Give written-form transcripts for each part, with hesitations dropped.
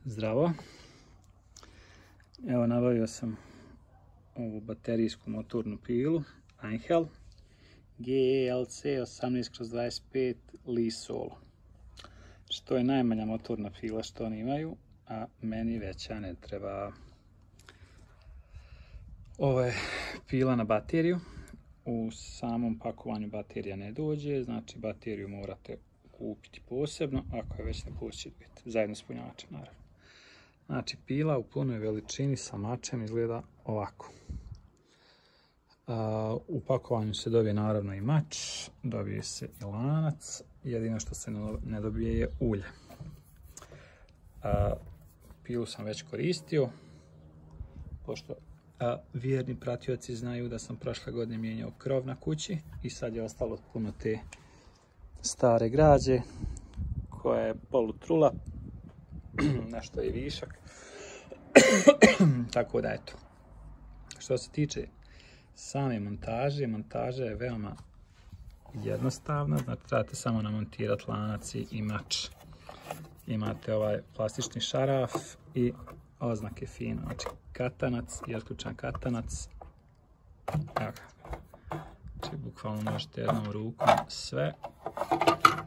Zdravo. Evo, nabavio sam ovu baterijsku motornu pilu Angel GELC 18/25 Li Solo. Što je najmanja motorna pila što oni imaju, a meni veća ne treba. Ovo je pila na bateriju. U samom pakovanju baterija ne dođe, znači bateriju morate kupiti posebno, ako je već na posjedujete, zajedno s punjačem naravno. Znači pila u punoj veličini sa mačem izgleda ovako. U pakovanju se dobije naravno i mač, dobije se i lanac, jedino što se ne dobije je ulje. Pilu sam već koristio, pošto vjerni pratioci znaju da sam prošle godine mijenjao krov na kući i sad je ostalo puno te stare građe koja je polutrula, nešto je višak. Tako da eto. Što se tiče same montaže, montaža je veoma jednostavna, znači trebate samo namontirati lanac i mač. Imate ovaj plastični šaraf i oznake fino, znači katanac i otključan katanac. Evo ga. Znači bukvalno možete jednom rukom sve.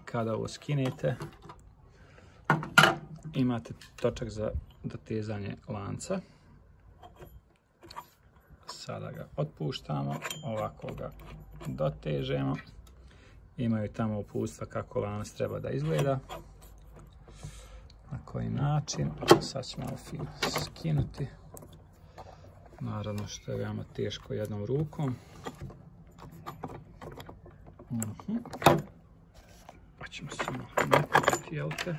Kada ovo skinete, imate točak za dotezanje lanca. Sada ga otpuštamo, ovako ga dotežemo. Imaju tamo uputstva kako lanac treba da izgleda. Na koji način. Sad ćemo ovo fino skinuti. Naravno što je veoma teško jednom rukom. Pa ćemo se malo nakućiti, jel te?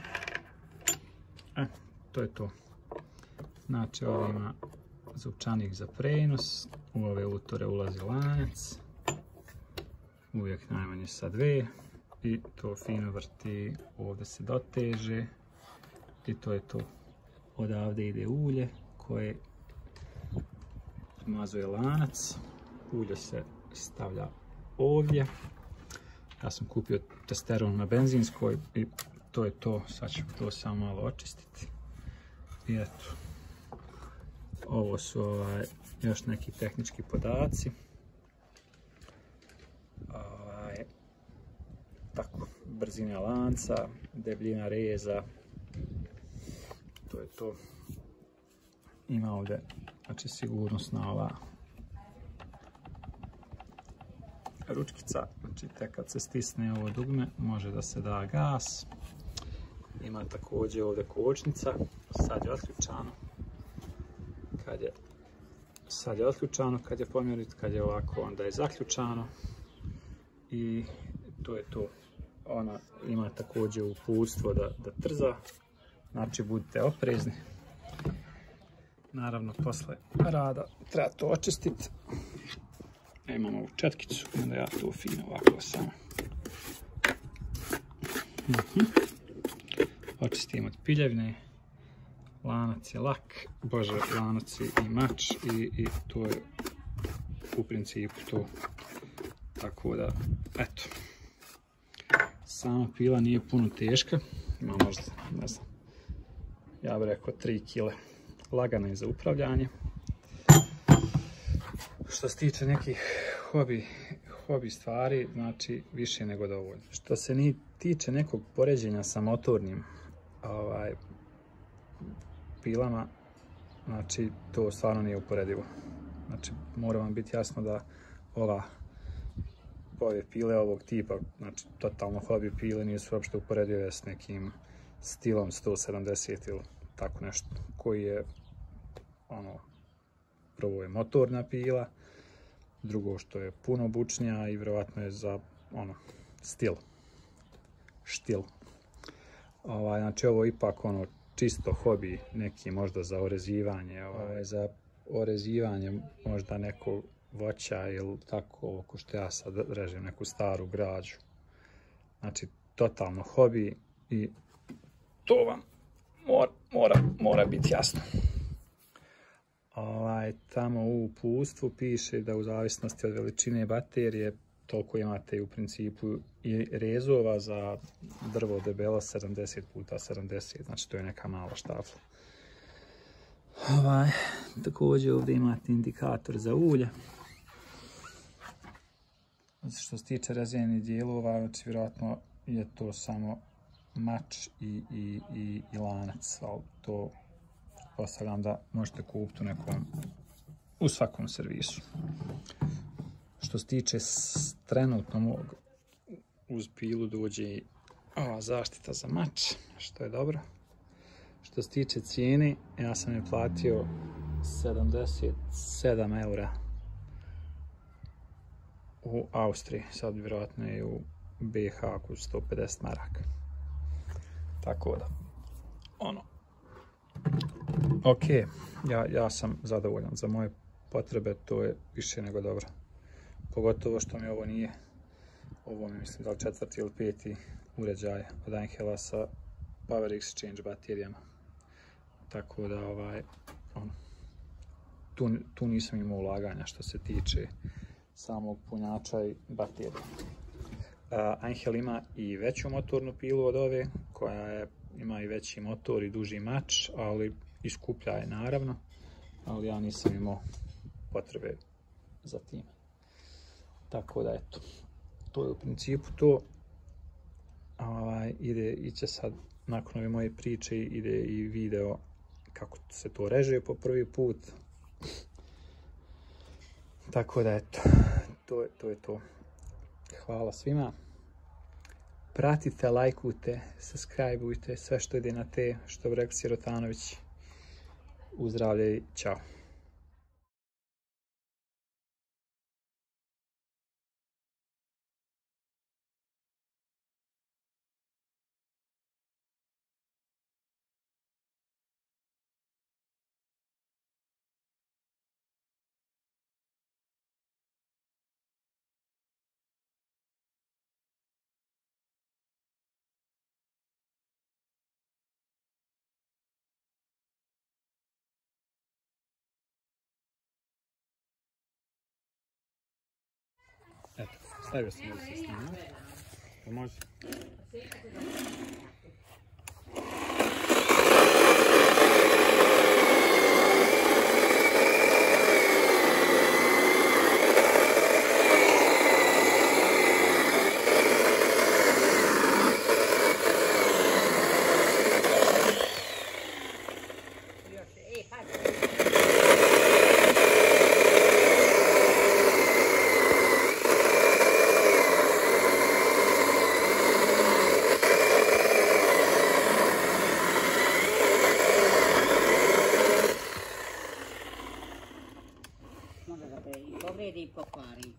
To je to. Znači ovdje ima zupčanik za prenos, u ove utore ulazi lanac, uvijek najmanje sa dve i to fino vrti, ovdje se doteže i to je to. Odavde ide ulje koje mazuje lanac, ulje se stavlja ovdje. Ja sam kupio testeron na benzinskoj i to je to, sad ću to samo malo očistiti. I eto, ovo su još neki tehnički podaci. Tako, brzina lanca, debljina reza, to je to. Ima ovdje, znači sigurnosna ova ručkica, znači tek kad se stisne ovo dugme može da se da gas. Ima također ovdje kočnica, sad je otključano. Sad je otključano kad je pomjerit, kad je ovako onda je zaključano. I to je to. Ona ima također uputstvo da trza, znači budite oprezni. Naravno posle rada treba to očistiti. Imamo ovu četkicu, onda ja to fino ovako samo očistim od piljevine. Lanac je lak, bože, lanac i mač i to je u principu to. Tako da, eto. Sama pila nije puno teška, ima možda, ne znam, ja bih rekao 3 kg. Lagana je za upravljanje. Što se tiče nekih hobi stvari, znači više nego dovoljno. Što se tiče nekog poređenja sa motornim pilama, znači to stvarno nije uporedivo. Znači mora vam biti jasno da ove pile ovog tipa, znači totalno hobi pile, nisu uopšte uporedive s nekim stilom 170 ili tako nešto, koji je prvo je motorna pila, drugo što je puno bučnija i vjerojatno je za štil. Znači ovo je ipak čisto hobi, neki možda za orezivanje, za orezivanje možda nekog voća ili tako, oko što ja sad režem neku staru građu. Znači totalno hobi i to vam mora biti jasno. Tamo u uputstvu piše da u zavisnosti od veličine baterije toliko imate u principu i rezova za drvo debelo 70 x 70, znači to je neka mala štafla. Također ovdje imate indikator za ulje. Što se tiče razvijenih dijelova, znači vjerojatno je to samo mač i lanac, ali to pretpostavljam da možete kupiti u svakom servisu. Što se tiče trenutno uz pilu dođe ova zaštita za mač, što je dobro. Što se tiče cijene, ja sam je platio 77 eura u Austriji, sad vjerojatno je u BiH oko 150 maraka. Tako da, ok, ja sam zadovoljan za moje potrebe, to je više nego dobro. Pogotovo što mi ovo nije, ovo mi mislim da li 4. ili 5. uređaj od Anhela sa Power Exchange baterijama. Tako da, tu nisam imao ulaganja što se tiče samog punjača i baterije. Anhel ima i veću motornu pilu od ove, koja ima i veći motor i duži mač, ali i skuplja je naravno, ali ja nisam imao potrebe za time. Tako da eto, to je u principu to. Iće sad, nakon ove moje priče, ide i video kako se to reže po prvi put. Tako da eto, to je to. Hvala svima. Pratite, lajkujte, subscribeujte, sve što ide na te, što bi rekao Sirotanović. Uzdravljaj, čao. Eto, stavio sam da se snima. Može. Može da te i povredi i pokvari.